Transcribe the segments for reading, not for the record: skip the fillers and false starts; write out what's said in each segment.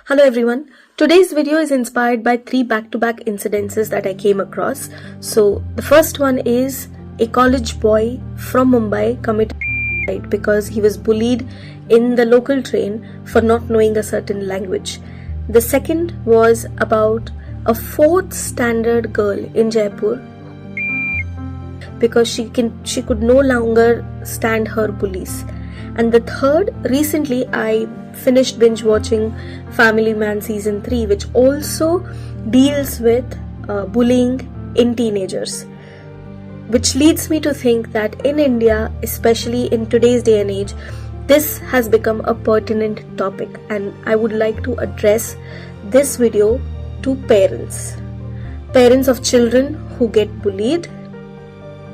Hello everyone. Today's video is inspired by 3 back-to-back incidences that I came across. So the first one is a college boy from Mumbai committed suicide because he was bullied in the local train for not knowing a certain language. The second was about a 4th standard girl in Jaipur because she could no longer stand her bullies. And the third, recently I finished binge watching Family Man season 3, which also deals with bullying in teenagers, which leads me to think that in India, especially in today's day and age, this has become a pertinent topic, and I would like to address this video to parents of children who get bullied,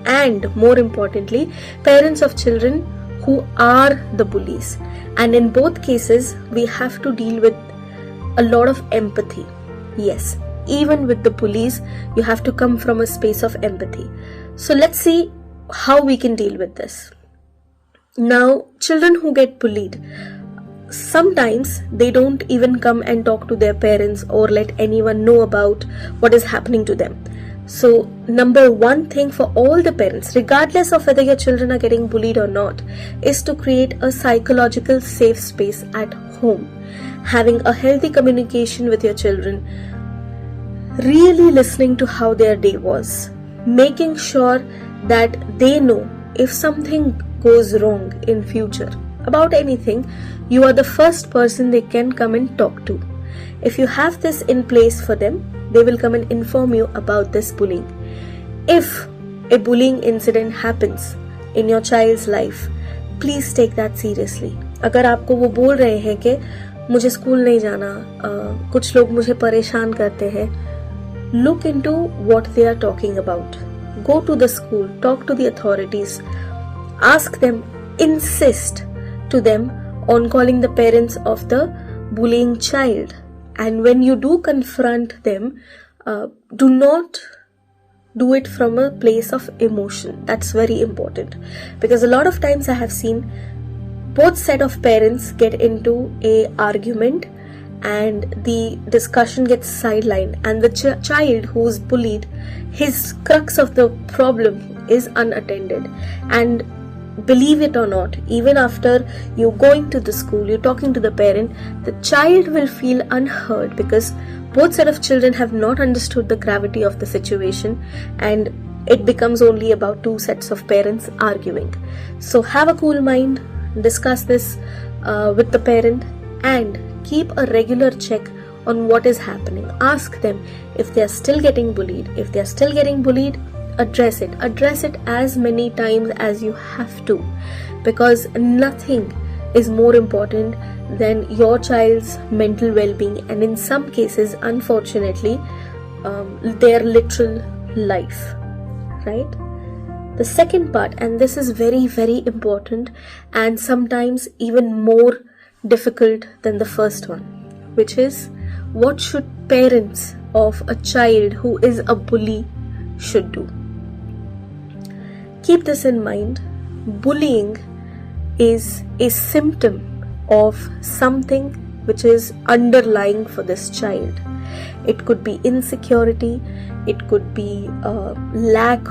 and more importantly, parents of children who are the bullies. And in both cases, we have to deal with a lot of empathy. Yes, even with the bullies, you have to come from a space of empathy. So let's see how we can deal with this. Now, children who get bullied, sometimes they don't even come and talk to their parents or let anyone know about what is happening to them. So number one thing for all the parents, regardless of whether your children are getting bullied or not, is to create a psychological safe space at home. Having a healthy communication with your children, really listening to how their day was, making sure that they know if something goes wrong in future about anything, you are the first person they can come and talk to. If you have this in place for them, they will come and inform you about this bullying. If a bullying incident happens in your child's life, please take that seriously. अगर आपको वो बोल रहे हैं कि मुझे school नहीं जाना, कुछ लोग मुझे परेशान करते हैं, look into what they are talking about. Go to the school, talk to the authorities, ask them, insist to them on calling the parents of the bullying child. And when you do confront them, do not do it from a place of emotion. That's very important, because a lot of times I have seen both set of parents get into a argument and the discussion gets sidelined, and the child who's bullied, his crux of the problem is unattended. And believe it or not, even after you going to the school, you're talking to the parent, the child will feel unheard because both set of children have not understood the gravity of the situation, and it becomes only about 2 sets of parents arguing. So have a cool mind, discuss this with the parent, and keep a regular check on what is happening. Ask them if they are still getting bullied. If they are still getting bullied, address it as many times as you have to, because nothing is more important than your child's mental well-being, and in some cases, unfortunately, their literal life, right? The second part, and this is very, very important and sometimes even more difficult than the first one, which is what should parents of a child who is a bully should do. Keep this in mind. Bullying is a symptom of something which is underlying for this child. It could be insecurity, it could be lack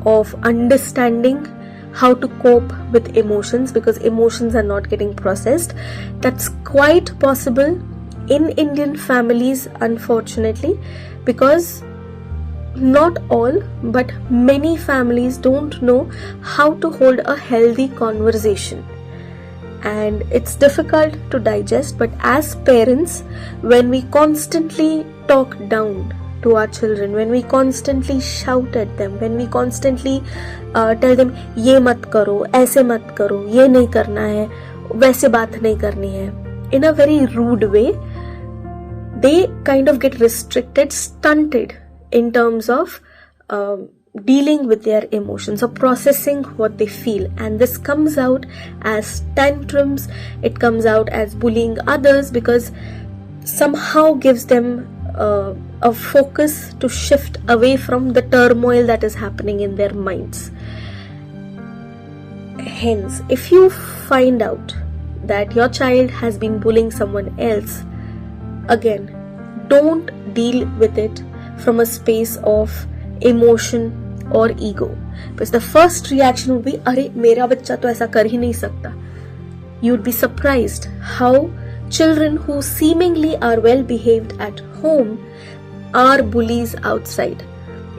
of understanding how to cope with emotions because emotions are not getting processed. That's quite possible in Indian families, unfortunately, because not all, but many families don't know how to hold a healthy conversation, and it's difficult to digest. But as parents, when we constantly talk down to our children, when we constantly shout at them, when we constantly tell them ये मत करो, ऐसे मत करो, ये नहीं करना है, वैसे बात नहीं करनी है, in a very rude way, they kind of get restricted, stunted in terms of dealing with their emotions or processing what they feel, and this comes out as tantrums, it comes out as bullying others, because somehow gives them a focus to shift away from the turmoil that is happening in their minds. Hence, if you find out that your child has been bullying someone else, again, don't deal with it from a space of emotion or ego, because the first reaction would be, अरे मेरा बच्चा तो ऐसा कर ही नहीं सकता. You'd be surprised how children who seemingly are well behaved at home are bullies outside,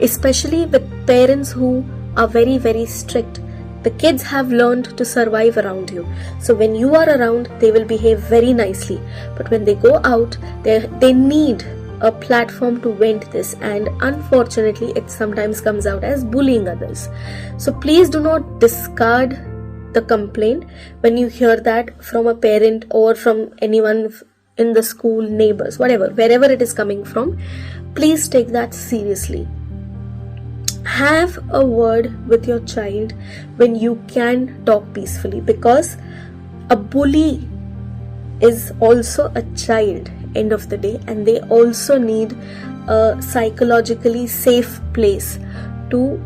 especially with parents who are very, very strict. The kids have learned to survive around you. So when you are around, they will behave very nicely. But when they go out, they need a platform to vent this, and unfortunately it sometimes comes out as bullying others. So please do not discard the complaint when you hear that from a parent or from anyone in the school, neighbors, wherever it is coming from. Please take that seriously. Have a word with your child when you can talk peacefully, because a bully is also a child end of the day, and they also need a psychologically safe place to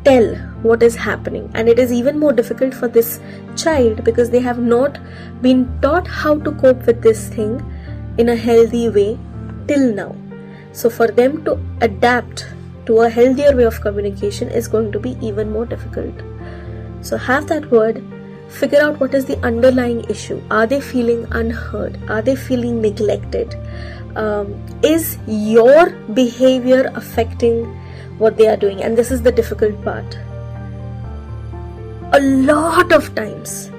tell what is happening. And it is even more difficult for this child because they have not been taught how to cope with this thing in a healthy way till now. So for them to adapt to a healthier way of communication is going to be even more difficult. So have that word. Figure out what is the underlying issue. Are they feeling unheard? Are they feeling neglected? Is your behavior affecting what they are doing? And this is the difficult part. A lot of times,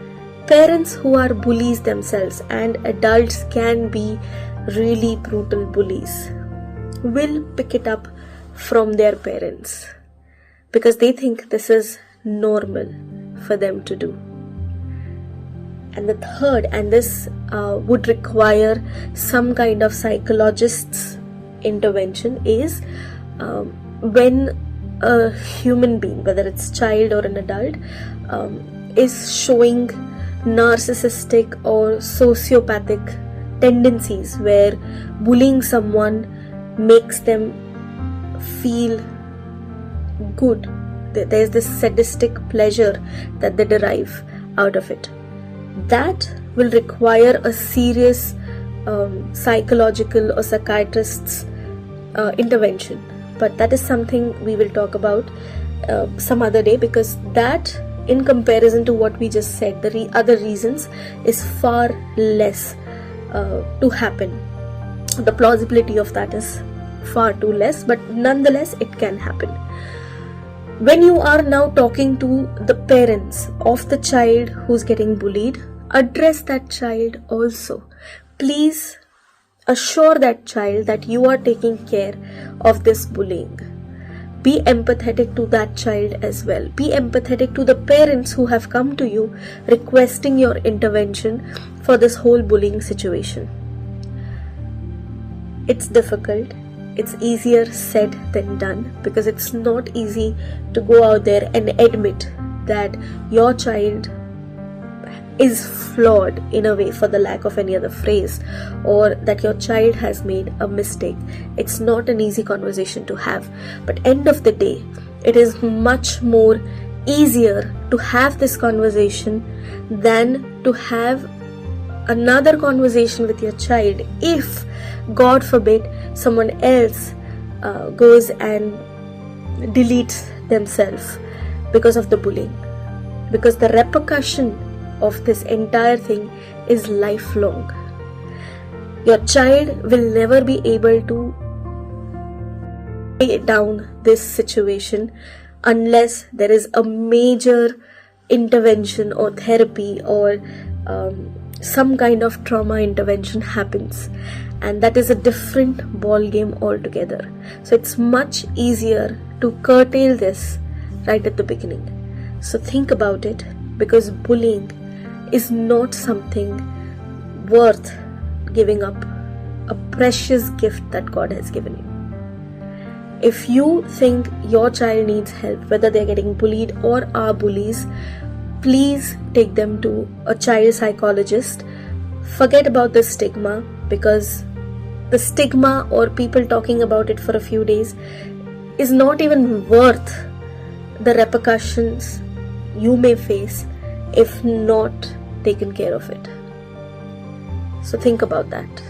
parents who are bullies themselves, and adults can be really brutal bullies, will pick it up from their parents because they think this is normal for them to do. And the third, and this would require some kind of psychologist's intervention, is when a human being, whether it's child or an adult, is showing narcissistic or sociopathic tendencies where bullying someone makes them feel good. There's this sadistic pleasure that they derive out of it. That will require a serious psychological or psychiatrist's intervention. But that is something we will talk about some other day, because that, in comparison to what we just said, the other reasons, is far less to happen. The plausibility of that is far too less, but nonetheless it can happen. When you are now talking to the parents of the child who's getting bullied, address that child also. Please assure that child that you are taking care of this bullying. Be empathetic to that child as well. Be empathetic to the parents who have come to you requesting your intervention for this whole bullying situation. It's difficult. It's easier said than done, because it's not easy to go out there and admit that your child is flawed in a way, for the lack of any other phrase, or that your child has made a mistake. It's not an easy conversation to have, but end of the day, it is much more easier to have this conversation than to have another conversation with your child if, God forbid, someone else goes and deletes themselves because of the bullying. Because the repercussion of this entire thing is lifelong. Your child will never be able to lay down this situation unless there is a major intervention or therapy or some kind of trauma intervention happens, and that is a different ball game altogether. So it's much easier to curtail this right at the beginning. So think about it, because bullying is not something worth giving up, a precious gift that God has given you. If you think your child needs help, whether they're getting bullied or are bullies, please take them to a child psychologist. Forget about the stigma, because the stigma or people talking about it for a few days is not even worth the repercussions you may face if not taken care of it. So think about that.